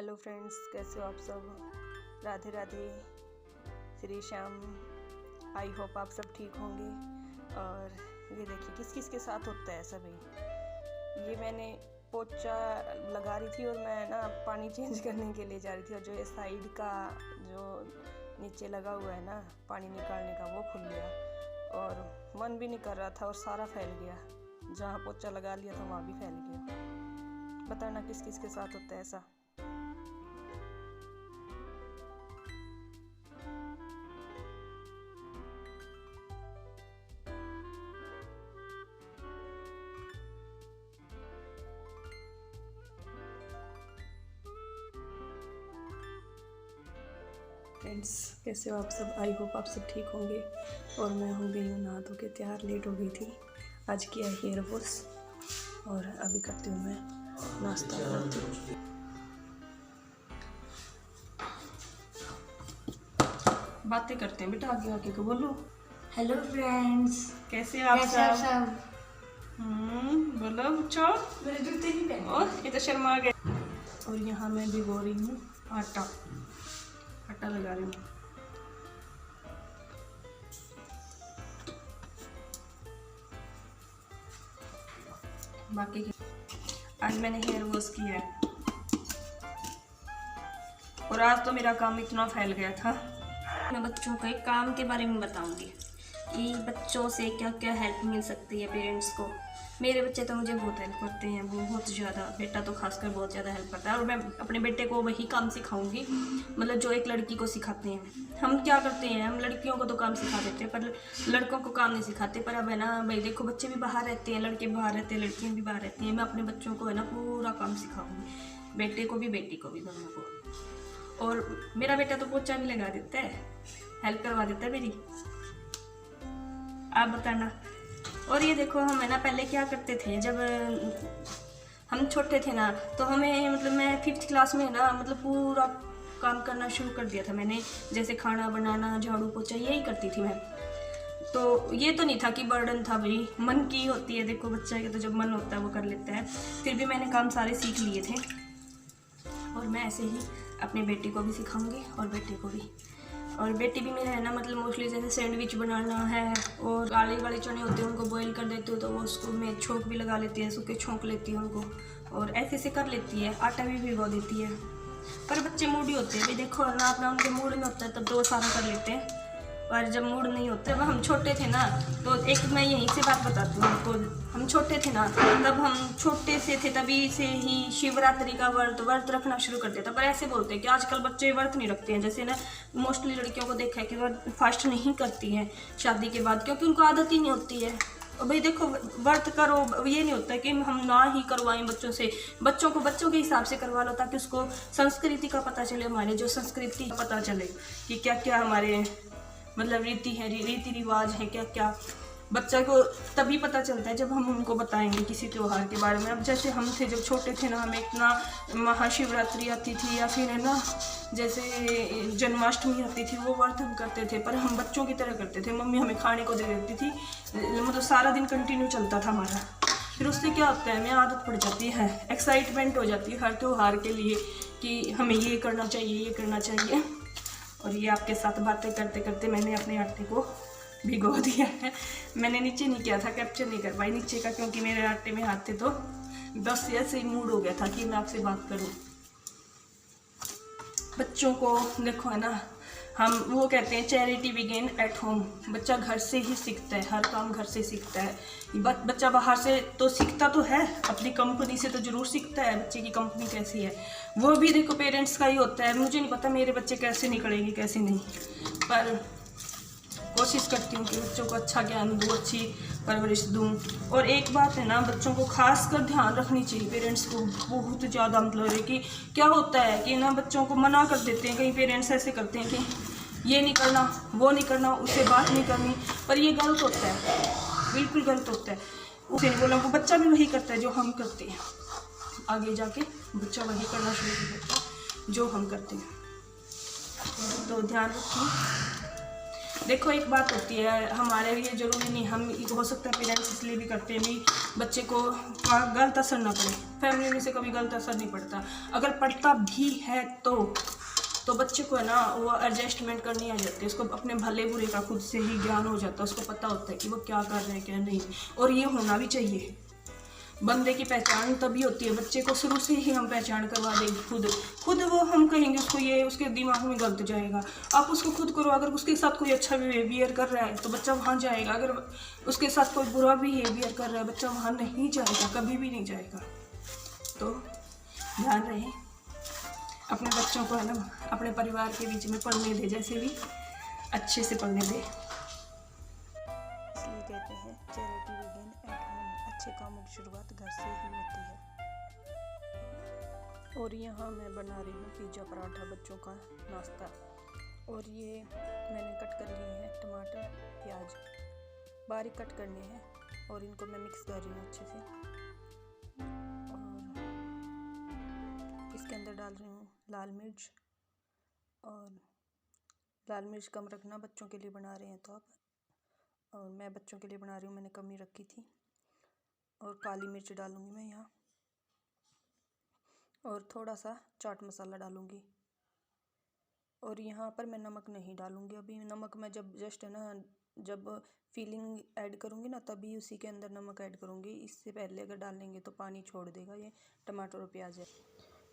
Hello friends, कैसे हो आप सब। राधे राधे, श्री श्याम। आई होप आप सब ठीक होंगे। और ये देखिए किस किस के साथ होता है सभी। ये मैंने पोछा लगा रही थी और मैं ना पानी चेंज करने के लिए जा रही थी, और जो ये साइड का जो नीचे लगा हुआ है ना पानी निकालने का, वो खुल गया और मन भी नहीं कर रहा था और सारा फैल गया। जहाँ पोछा लगा लिया था वहाँ भी फैल गया। बताना किस किस के साथ होता है ऐसा। फ्रेंड्स, कैसे हो आप सब। आई होप आप सब ठीक होंगे। और मैं हो गई हूँ नहा धो के तैयार, लेट हो गई थी। आज किया हेयर वॉश और अभी करती हूँ मैं नाश्ता करती हूँ। बातें करते हैं बेटा, आगे आगे को बोलो। हेलो फ्रेंड्स, कैसे आप सब। बोलो बच्चों। मेरे जूते नहीं पहने। और ये तो शर्मा गए। और यहाँ मैं भिगो रही हूँ आटा लगा रही हूँ। बाकी आज मैंने हेयर वॉश किया है और आज तो मेरा काम इतना फैल गया था। मैं बच्चों के काम के बारे में बताऊंगी कि बच्चों से क्या क्या हेल्प मिल सकती है पेरेंट्स को। मेरे बच्चे तो मुझे बहुत हेल्प करते हैं, बहुत ज़्यादा। बेटा तो खासकर बहुत ज़्यादा हेल्प करता है और मैं अपने बेटे को वही काम सिखाऊंगी, मतलब जो एक लड़की को सिखाते हैं। हम क्या करते हैं, हम लड़कियों को तो काम सिखा देते हैं पर लड़कों को काम नहीं सिखाते। पर अब है ना भाई, देखो बच्चे भी बाहर रहते हैं, लड़के बाहर रहते हैं, लड़कियाँ भी बाहर रहती हैं। मैं अपने बच्चों को है ना पूरा काम सिखाऊंगी, बेटे को भी बेटी को भी, दोनों को। और मेरा बेटा तो पोछा भी लगा देता है, हेल्प करवा देता है मेरी। आप बताना। और ये देखो, हम है ना पहले क्या करते थे, जब हम छोटे थे ना, तो हमें मतलब मैं 5th क्लास में ना मतलब पूरा काम करना शुरू कर दिया था मैंने। जैसे खाना बनाना, झाड़ू पोछा, यही करती थी मैं। तो ये तो नहीं था कि बर्डन था, भाई मन की होती है। देखो बच्चा के तो जब मन होता है वो कर लेता है। फिर भी मैंने काम सारे सीख लिए थे और मैं ऐसे ही अपनी बेटी को भी सिखाऊंगी और बेटे को भी। और बेटी भी मेरा है ना मतलब मोस्टली जैसे सैंडविच बनाना है और काले वाले चने होते हैं उनको बॉईल कर देती हूँ, तो वो उसको मैं छोंक भी लगा लेती है, सूखे छोंक लेती है उनको और ऐसे से कर लेती है। आटा भी भिगो देती है। पर बच्चे मूडी होते हैं भाई, देखो ना अपना उनके मूड में होता है तब तो वो सारा कर लेते हैं। पर जब मूड नहीं होता, जब हम छोटे थे ना, तो एक मैं यहीं से बात बताती हूँ आपको। हम छोटे थे ना, तब हम छोटे से थे तभी से ही शिवरात्रि का व्रत रखना शुरू कर दिया था। पर ऐसे बोलते हैं कि आजकल बच्चे व्रत नहीं रखते हैं। जैसे ना मोस्टली लड़कियों को देखा है कि व्रत फास्ट नहीं करती हैं शादी के बाद, क्योंकि उनको आदत ही नहीं होती है। और भाई देखो, व्रत करो, ये नहीं होता कि हम ना ही करवाएं बच्चों से। बच्चों को बच्चों के हिसाब से करवा लो, ताकि उसको संस्कृति का पता चले, हमारे जो संस्कृति का पता चले कि क्या क्या हमारे मतलब रीति रिवाज है, क्या क्या। बच्चा को तभी पता चलता है जब हम उनको बताएंगे किसी त्यौहार के बारे में। अब जैसे हम थे जब छोटे थे ना, हमें इतना महाशिवरात्रि आती थी या फिर है ना जैसे जन्माष्टमी आती थी, वो व्रत हम करते थे। पर हम बच्चों की तरह करते थे, मम्मी हमें खाने को दे देती थी, मतलब सारा दिन कंटिन्यू चलता था हमारा। फिर उससे क्या होता है, हमें आदत पड़ जाती है, एक्साइटमेंट हो जाती है हर त्यौहार के लिए कि हमें ये करना चाहिए, ये करना चाहिए। और ये आपके साथ बातें करते करते मैंने अपने आटे को भिगो दिया है। मैंने नीचे नहीं किया था, कैप्चर नहीं कर पाई नीचे का, क्योंकि मेरे आटे में हाथ थे तो बस ऐसे ही मूड हो गया था कि मैं आपसे बात करूं। बच्चों को देखो है ना, हम वो कहते हैं चैरिटी बिगिन एट होम। बच्चा घर से ही सीखता है, हर काम घर से सीखता है। बच्चा बाहर से तो सीखता तो है, अपनी कंपनी से तो ज़रूर सीखता है, बच्चे की कंपनी कैसी है वो भी देखो पेरेंट्स का ही होता है। मुझे नहीं पता मेरे बच्चे कैसे निकलेंगे कैसे नहीं, पर कोशिश करती हूँ कि बच्चों को अच्छा ज्ञान दूँ, अच्छी परवरिश दूँ। और एक बात है ना, बच्चों को खास कर ध्यान रखनी चाहिए पेरेंट्स को बहुत ज़्यादा। मतलब है कि क्या होता है कि ना बच्चों को मना कर देते हैं, कई पेरेंट्स ऐसे करते हैं कि ये नहीं करना, वो नहीं करना, उससे बात नहीं करनी। पर ये गलत होता है, बिल्कुल गलत होता है। उसे नहीं बोला, वो बच्चा भी वही करता है जो हम करते हैं। आगे जाके बच्चा वही करना शुरू कर देता है जो हम करते हैं। तो ध्यान रखिए। देखो एक बात होती है, हमारे लिए ज़रूरी नहीं, हम हो सकता है पेरेंट्स इसलिए भी करते हैं भी बच्चे को गलत असर ना पड़े। फैमिली में से कभी गलत असर नहीं पड़ता, अगर पड़ता भी है तो बच्चे को है ना वो एडजस्टमेंट करनी आ जाती है, उसको अपने भले बुरे का खुद से ही ज्ञान हो जाता है, उसको पता होता है कि वो क्या कर रहे हैं क्या नहीं। और ये होना भी चाहिए। बंदे की पहचान तभी होती है, बच्चे को शुरू से ही हम पहचान करवा देंगे खुद वो हम कहेंगे उसको, ये उसके दिमाग में गलत जाएगा। आप उसको खुद करो, अगर उसके साथ कोई अच्छा बिहेवियर कर रहा है तो बच्चा वहाँ जाएगा, अगर उसके साथ कोई बुरा बिहेवियर कर रहा है बच्चा वहाँ नहीं जाएगा, कभी भी नहीं जाएगा। तो ध्यान रहे, अपने बच्चों को है ना अपने परिवार के बीच में पढ़ने दे, जैसे भी अच्छे से पढ़ने दे। इसलिए कहते हैं चैरिटी बिगिन एट होम, अच्छे कामों की शुरुआत घर से ही होती है। और यहाँ मैं बना रही हूँ पिज़्ज़ा पराठा बच्चों का नाश्ता। और ये मैंने कट कर लिए हैं टमाटर प्याज, बारीक कट करने हैं और इनको मैं मिक्स कर रही हूँ अच्छे से। और इसके अंदर डाल रही हूँ लाल मिर्च, और लाल मिर्च कम रखना, बच्चों के लिए बना रहे हैं तो आप, और मैं बच्चों के लिए बना रही हूँ, मैंने कम ही रखी थी। और काली मिर्च डालूँगी मैं यहाँ, और थोड़ा सा चाट मसाला डालूँगी। और यहाँ पर मैं नमक नहीं डालूँगी अभी, नमक मैं जब जस्ट है ना जब फीलिंग ऐड करूँगी ना तभी उसी के अंदर नमक ऐड करूँगी। इससे पहले अगर डालेंगे तो पानी छोड़ देगा ये टमाटर और प्याज है।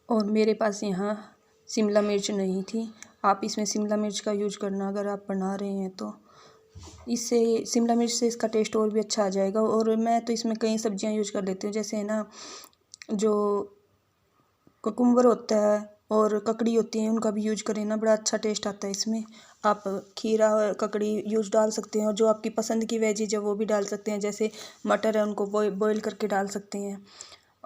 और मेरे पास यहाँ शिमला मिर्च नहीं थी, आप इसमें शिमला मिर्च का यूज करना अगर आप बना रहे हैं तो, इससे शिमला मिर्च से इसका टेस्ट और भी अच्छा आ जाएगा। और मैं तो इसमें कई सब्जियां यूज कर लेती हूँ, जैसे है ना जो कुकुम्बर होता है और ककड़ी होती है उनका भी यूज करें ना, बड़ा अच्छा टेस्ट आता है इसमें। आप खीरा ककड़ी यूज डाल सकते हैं, और जो आपकी पसंद की वेजीज है वो भी डाल सकते हैं, जैसे मटर है उनको बॉईल करके डाल सकते हैं।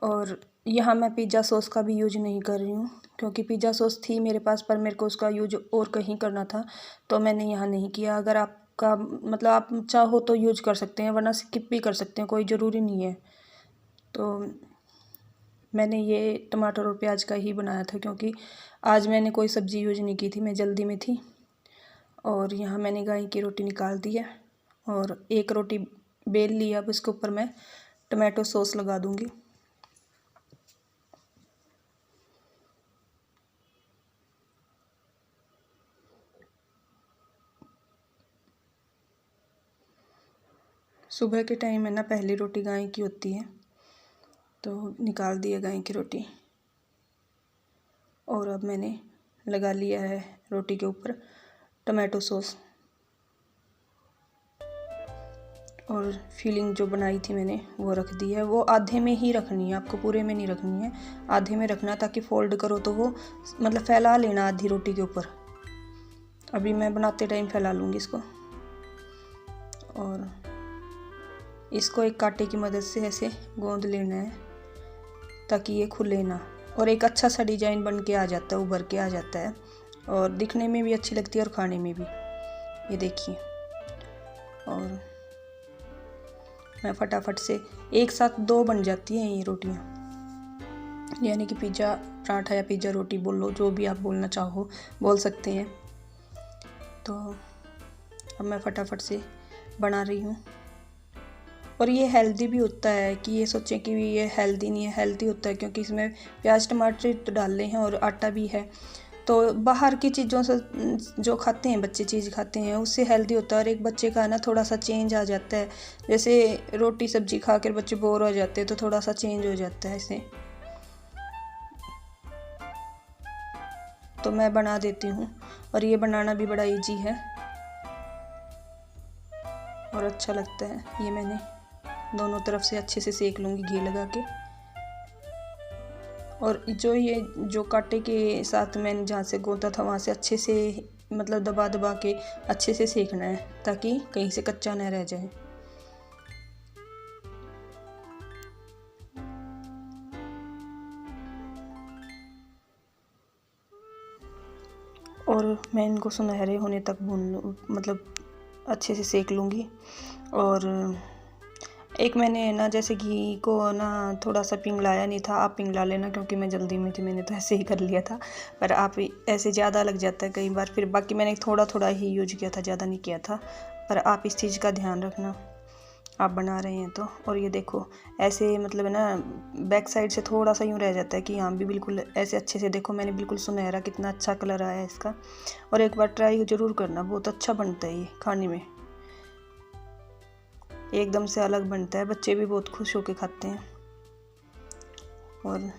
और यहाँ मैं पिज़्ज़ा सॉस का भी यूज नहीं कर रही हूँ, क्योंकि पिज़्ज़ा सॉस थी मेरे पास पर मेरे को उसका यूज और कहीं करना था तो मैंने यहाँ नहीं किया। अगर आपका मतलब आप चाहो तो यूज कर सकते हैं, वरना स्किप भी कर सकते हैं, कोई ज़रूरी नहीं है। तो मैंने ये टमाटर और प्याज का ही बनाया था, क्योंकि आज मैंने कोई सब्ज़ी यूज नहीं की थी, मैं जल्दी में थी। और यहाँ मैंने गाय की रोटी निकाल दी है और एक रोटी बेल ली। अब इसके ऊपर मैं टमाटो सॉस लगा दूँगी। सुबह के टाइम है ना पहली रोटी गाय की होती है, तो निकाल दी है गाय की रोटी। और अब मैंने लगा लिया है रोटी के ऊपर टमाटो सॉस। और फीलिंग जो बनाई थी मैंने वो रख दी है, वो आधे में ही रखनी है, आपको पूरे में नहीं रखनी है, आधे में रखना, ताकि फोल्ड करो तो वो मतलब फैला लेना आधी रोटी के ऊपर। अभी मैं बनाते टाइम फैला लूँगी इसको। और इसको एक कांटे की मदद से ऐसे गोंद लेना है ताकि ये खुले ना, और एक अच्छा सा डिजाइन बन के आ जाता है, उभर के आ जाता है, और दिखने में भी अच्छी लगती है और खाने में भी। ये देखिए, और मैं फटाफट से एक साथ 2 बन जाती हैं ये रोटियां, यानी कि पिज़्ज़ा पराठा या पिज़्ज़ा रोटी बोलो, जो भी आप बोलना चाहो बोल सकते हैं। तो अब मैं फटाफट से बना रही हूँ। और ये हेल्दी भी होता है, कि ये सोचें कि ये हेल्दी नहीं है, हेल्दी होता है क्योंकि इसमें प्याज टमाटर तो डाले हैं और आटा भी है। तो बाहर की चीज़ों से जो खाते हैं बच्चे चीज़ खाते हैं उससे हेल्दी होता है, और एक बच्चे का ना थोड़ा सा चेंज आ जाता है, जैसे रोटी सब्जी खा कर बच्चे बोर हो जाते हैं तो थोड़ा सा चेंज हो जाता है ऐसे। तो मैं बना देती हूँ, और ये बनाना भी बड़ा इजी है और अच्छा लगता है। ये मैंने दोनों तरफ से अच्छे से सेक लूँगी घी लगा के। और जो कांटे के साथ मैंने जहाँ से गोता था वहाँ से अच्छे से मतलब दबा दबा के अच्छे से सेकना है, ताकि कहीं से कच्चा न रह जाए। और मैं इनको सुनहरे होने तक मतलब अच्छे से सेक लूँगी। और एक मैंने ना जैसे घी को ना थोड़ा सा पिघलाया नहीं था, आप पिघला लेना क्योंकि मैं जल्दी में थी, मैंने तो ऐसे ही कर लिया था। पर आप ऐसे ज़्यादा लग जाता है कई बार, फिर बाकी मैंने थोड़ा थोड़ा ही यूज किया था, ज़्यादा नहीं किया था। पर आप इस चीज़ का ध्यान रखना आप बना रहे हैं तो। और ये देखो ऐसे मतलब ना बैक साइड से थोड़ा सा यूँ रह जाता है कि यहाँ भी बिल्कुल ऐसे अच्छे से देखो, मैंने बिल्कुल सुनहरा कितना अच्छा कलर आया है इसका। और एक बार ट्राई ज़रूर करना, बहुत अच्छा बनता है ये खाने में, एकदम से अलग बनता है, बच्चे भी बहुत खुश होकर खाते हैं और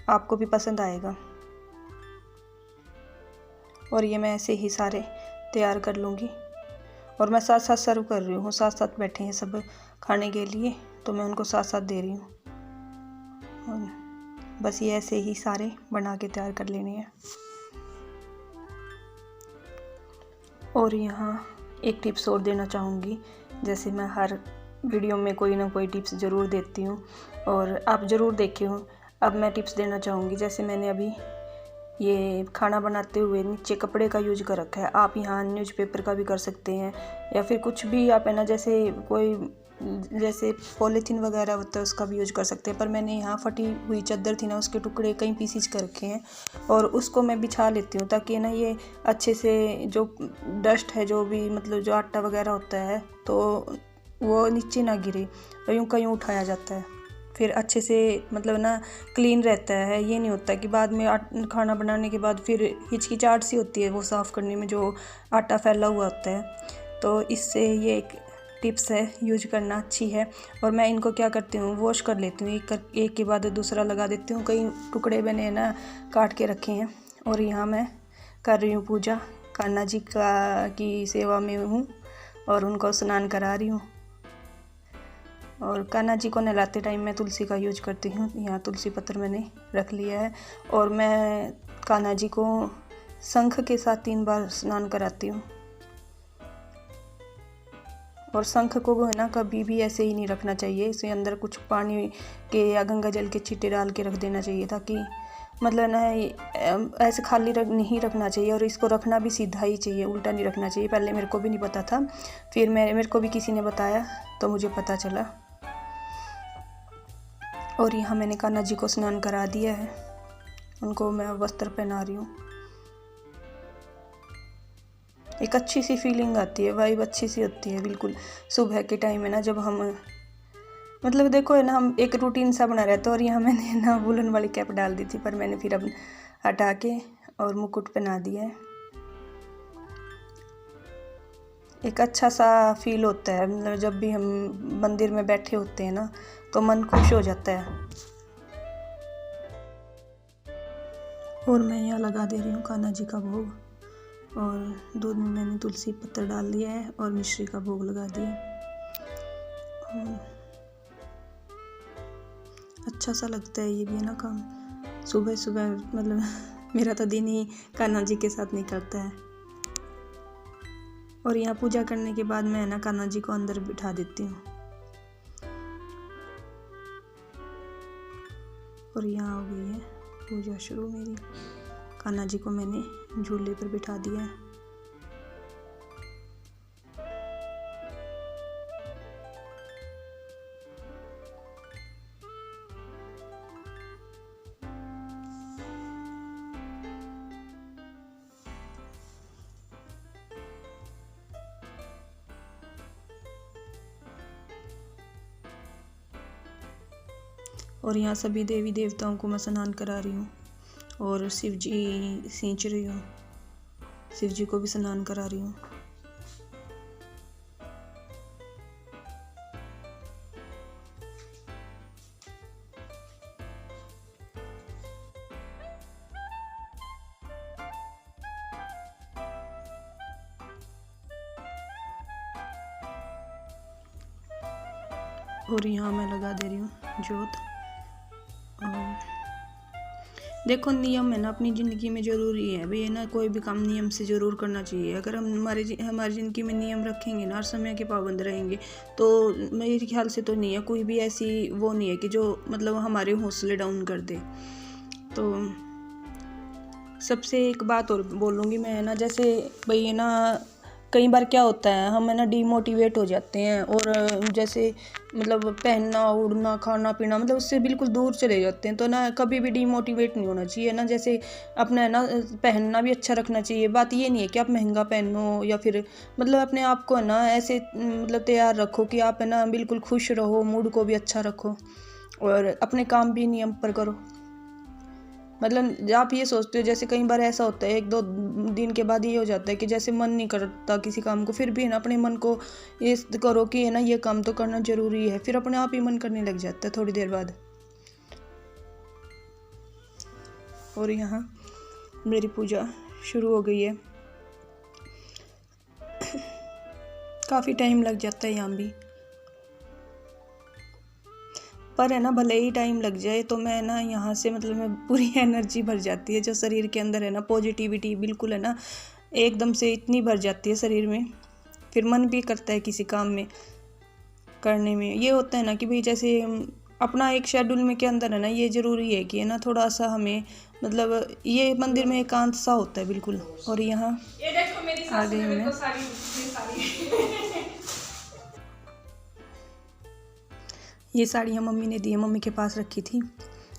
आपको भी पसंद आएगा। और ये मैं ऐसे ही सारे तैयार कर लूँगी और मैं साथ साथ सर्व कर रही हूँ, साथ साथ बैठे हैं सब खाने के लिए, तो मैं उनको साथ साथ दे रही हूँ। और बस ये ऐसे ही सारे बना के तैयार कर लेने हैं। और यहाँ एक टिप्स और देना चाहूँगी, जैसे मैं हर वीडियो में कोई ना कोई टिप्स ज़रूर देती हूँ और आप ज़रूर देखे हो। अब मैं टिप्स देना चाहूँगी, जैसे मैंने अभी ये खाना बनाते हुए नीचे कपड़े का यूज कर रखा है, आप यहाँ न्यूज़पेपर का भी कर सकते हैं या फिर कुछ भी आप है ना, जैसे पॉलीथीन वगैरह होता है उसका भी यूज कर सकते हैं। पर मैंने यहाँ फटी हुई चादर थी ना, उसके टुकड़े कई पीसीज कर रखे हैं और उसको मैं बिछा लेती हूँ ताकि ना ये अच्छे से जो डस्ट है, जो भी मतलब जो आटा वगैरह होता है, तो वो नीचे ना गिरे और यूँ का यूँ उठाया जाता है, फिर अच्छे से मतलब ना क्लीन रहता है। ये नहीं होता कि बाद में खाना बनाने के बाद फिर हिचकिचाहट सी होती है वो साफ़ करने में, जो आटा फैला हुआ होता है। तो इससे ये एक टिप्स है, यूज करना अच्छी है। और मैं इनको क्या करती हूँ, वॉश कर लेती हूँ, एक के बाद दूसरा लगा देती हूँ। कई टुकड़े मैंने ना काट के रखे हैं। और यहाँ मैं कर रही हूँ पूजा, कान्हा जी की सेवा में हूँ और उनको स्नान करा रही हूँ। और कान्हा जी को नहलाते टाइम मैं तुलसी का यूज करती हूँ, यहाँ तुलसी पत्र मैंने रख लिया है। और मैं कान्हा जी को शंख के साथ 3 बार स्नान कराती हूँ। और शंख को है ना कभी भी ऐसे ही नहीं रखना चाहिए, इसे अंदर कुछ पानी के या गंगा जल के छींटे डाल के रख देना चाहिए, ताकि मतलब ना ऐसे खाली नहीं रखना चाहिए। और इसको रखना भी सीधा ही चाहिए, उल्टा नहीं रखना चाहिए। पहले मेरे को भी नहीं पता था, फिर मेरे को भी किसी ने बताया तो मुझे पता चला। और यहाँ मैंने कान्हा जी को स्नान करा दिया है, उनको मैं वस्त्र पहना रही हूँ। एक अच्छी सी फीलिंग आती है, वाइब अच्छी सी होती है बिल्कुल सुबह के टाइम है ना, जब हम मतलब देखो है ना, हम एक रूटीन सा बना रहता है। और यहाँ मैंने ना वुलन वाली कैप डाल दी थी, पर मैंने फिर अब हटा के और मुकुट पहना दिया है। एक अच्छा सा फील होता है, मतलब जब भी हम मंदिर में बैठे होते हैं ना तो मन खुश हो जाता है। और मैं यहाँ लगा दे रही हूँ कान्हा जी का भोग, और दूध में मैंने तुलसी पत्तर डाल दिया है और मिश्री का भोग लगा दिया। अच्छा सा लगता है ये भी है ना काम, सुबह सुबह मतलब मेरा तो दिन ही कान्हा जी के साथ निकलता है। और यहाँ पूजा करने के बाद मैं ना कान्हा जी को अंदर बिठा देती हूँ। और यहाँ हो गई है पूजा शुरू मेरी, कान्हा जी को मैंने झूले पर बिठा दिया है। और यहाँ सभी देवी देवताओं को मैं स्नान करा रही हूँ और शिव जी सींच रही हूँ, शिव जी को भी स्नान करा रही हूँ। और यहाँ मैं लगा दे रही हूँ जोत। और देखो नियम है ना अपनी ज़िंदगी में ज़रूरी है भाई, है ना, कोई भी काम नियम से ज़रूर करना चाहिए। अगर हम हमारी ज़िंदगी में नियम रखेंगे ना और समय के पाबंद रहेंगे, तो मेरे ख्याल से तो नहीं है कोई भी ऐसी वो नहीं है कि जो मतलब हमारे हौसले डाउन कर दे। तो सबसे एक बात और बोलूँगी मैं, है ना, जैसे भाई है ना कई बार क्या होता है, हम है ना डीमोटिवेट हो जाते हैं और जैसे मतलब पहनना उड़ना खाना पीना मतलब उससे बिल्कुल दूर चले जाते हैं। तो ना कभी भी डीमोटिवेट नहीं होना चाहिए ना, जैसे अपना है ना पहनना भी अच्छा रखना चाहिए। बात ये नहीं है कि आप महंगा पहनो या फिर मतलब अपने आप को है ना ऐसे मतलब तैयार रखो कि आप है ना बिल्कुल खुश रहो, मूड को भी अच्छा रखो और अपने काम भी नियम पर करो। मतलब आप ये सोचते हो, जैसे कई बार ऐसा होता है 1-2 दिन के बाद ये हो जाता है कि जैसे मन नहीं करता किसी काम को, फिर भी है ना अपने मन को ये करो कि है ना ये काम तो करना ज़रूरी है, फिर अपने आप ही मन करने लग जाता है थोड़ी देर बाद। और यहाँ मेरी पूजा शुरू हो गई है। काफ़ी टाइम लग जाता है यहाँ भी, पर है ना भले ही टाइम लग जाए तो मैं ना यहाँ से मतलब मैं पूरी एनर्जी भर जाती है जो शरीर के अंदर है ना, पॉजिटिविटी बिल्कुल है ना एकदम से इतनी भर जाती है शरीर में, फिर मन भी करता है किसी काम में करने में। ये होता है ना कि भाई जैसे अपना एक शेड्यूल में के अंदर है ना ये ज़रूरी है कि है ना थोड़ा सा हमें मतलब ये मंदिर में एकांत सा होता है बिल्कुल। और यहाँ आ गई मैं। ये साड़ियाँ मम्मी ने दी है, मम्मी के पास रखी थी।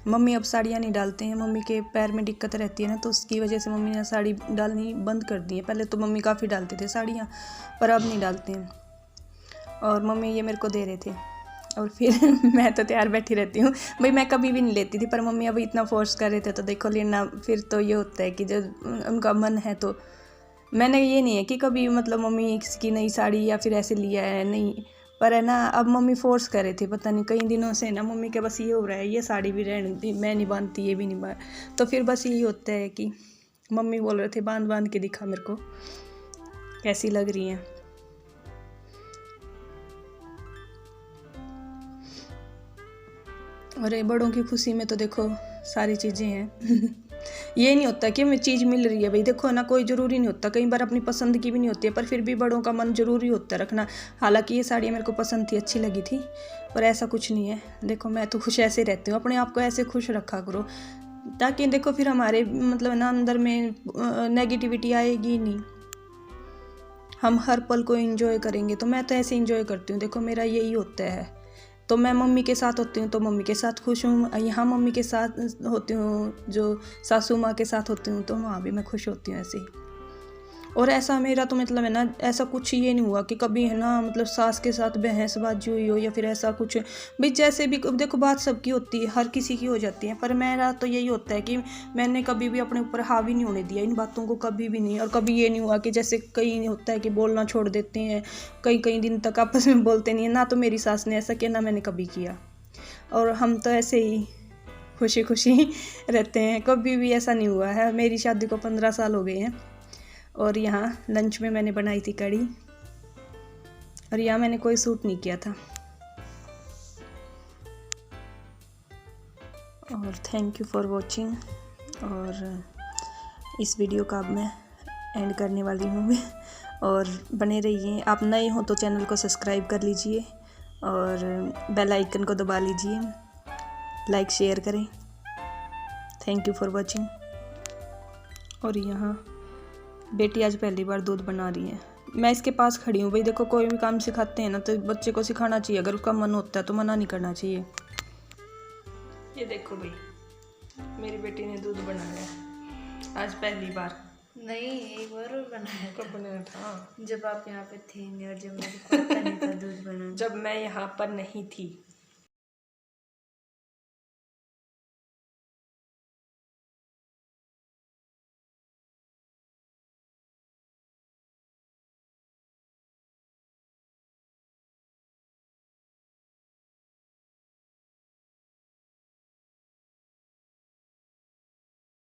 मम्मी अब साड़ियाँ नहीं डालते हैं, मम्मी के पैर में दिक्कत रहती है ना, तो उसकी वजह से मम्मी ने साड़ी डालनी बंद कर दी है। पहले तो मम्मी काफ़ी डालते थे साड़ियाँ, पर अब नहीं डालते हैं। और मम्मी ये मेरे को दे रहे थे और फिर मैं तो तैयार बैठी रहती हूँ भाई, मैं कभी भी नहीं लेती थी, पर मम्मी अभी इतना फोर्स कर रहे थे तो देखो लेना। फिर तो ये होता है कि जब उनका मन है तो मैंने ये नहीं है कि कभी मतलब मम्मी की नई साड़ी या फिर ऐसे लिया है, नहीं। पर है ना अब मम्मी फोर्स कर रहे थे, पता नहीं कई दिनों से ना मम्मी के बस ये हो रहा है ये साड़ी भी रहने दी, मैं नहीं बांधती ये भी नहीं बांध। तो फिर बस यही होता है कि मम्मी बोल रहे थे बांध बांध के दिखा मेरे को कैसी लग रही हैं। अरे बड़ों की खुशी में तो देखो सारी चीज़ें हैं। ये नहीं होता कि हमें चीज़ मिल रही है भाई, देखो ना कोई ज़रूरी नहीं होता, कई बार अपनी पसंद की भी नहीं होती है, पर फिर भी बड़ों का मन ज़रूरी होता है रखना। हालांकि ये साड़ी मेरे को पसंद थी, अच्छी लगी थी, पर ऐसा कुछ नहीं है। देखो मैं तो खुश ऐसे रहती हूँ, अपने आप को ऐसे खुश रखा करो ताकि देखो फिर हमारे मतलब ना अंदर में नेगेटिविटी आएगी नहीं, हम हर पल को एंजॉय करेंगे। तो मैं तो ऐसे एंजॉय करती हूँ, देखो मेरा यही होता है। तो मैं मम्मी के साथ होती हूँ तो मम्मी के साथ खुश हूँ, यहाँ मम्मी के साथ होती हूँ जो सासू माँ के साथ होती हूँ तो वहाँ भी मैं खुश होती हूँ ऐसे ही। और ऐसा मेरा तो मतलब है ना ऐसा कुछ ये नहीं हुआ कि कभी है ना मतलब सास के साथ बहसबाजी हुई हो या फिर ऐसा कुछ भाई। जैसे भी देखो बात सबकी होती है, हर किसी की हो जाती है, पर मेरा तो यही होता है कि मैंने कभी भी अपने ऊपर हावी नहीं होने दिया इन बातों को, कभी भी नहीं। और कभी ये नहीं हुआ कि जैसे कई होता है कि बोलना छोड़ देते हैं, कई दिन तक आपस में बोलते नहीं है ना, तो मेरी सास ने ऐसा किया ना मैंने कभी किया। और हम तो ऐसे ही खुशी खुशी रहते हैं, कभी भी ऐसा नहीं हुआ है। मेरी शादी को 15 साल हो गए हैं। और यहाँ लंच में मैंने बनाई थी कढ़ी, और यहाँ मैंने कोई सूट नहीं किया था। और थैंक यू फॉर वॉचिंग। और इस वीडियो का अब मैं एंड करने वाली हूँ। और बने रहिए, आप नए हो तो चैनल को सब्सक्राइब कर लीजिए और बेल आइकन को दबा लीजिए, लाइक शेयर करें। Thank you for watching. और यहाँ बेटी आज पहली बार दूध बना रही है, मैं इसके पास खड़ी हूँ भाई। देखो कोई भी काम सिखाते हैं ना तो बच्चे को सिखाना चाहिए, अगर उसका मन होता है तो मना नहीं करना चाहिए। ये देखो भाई मेरी बेटी ने दूध बनाया आज पहली बार। नहीं, एक बार और बनाया कब बनाया था? जब आप यहाँ पे थे नहीं और जब मेरे को पता नहीं था दूध बनाना। जब मैं यहाँ पर नहीं थी।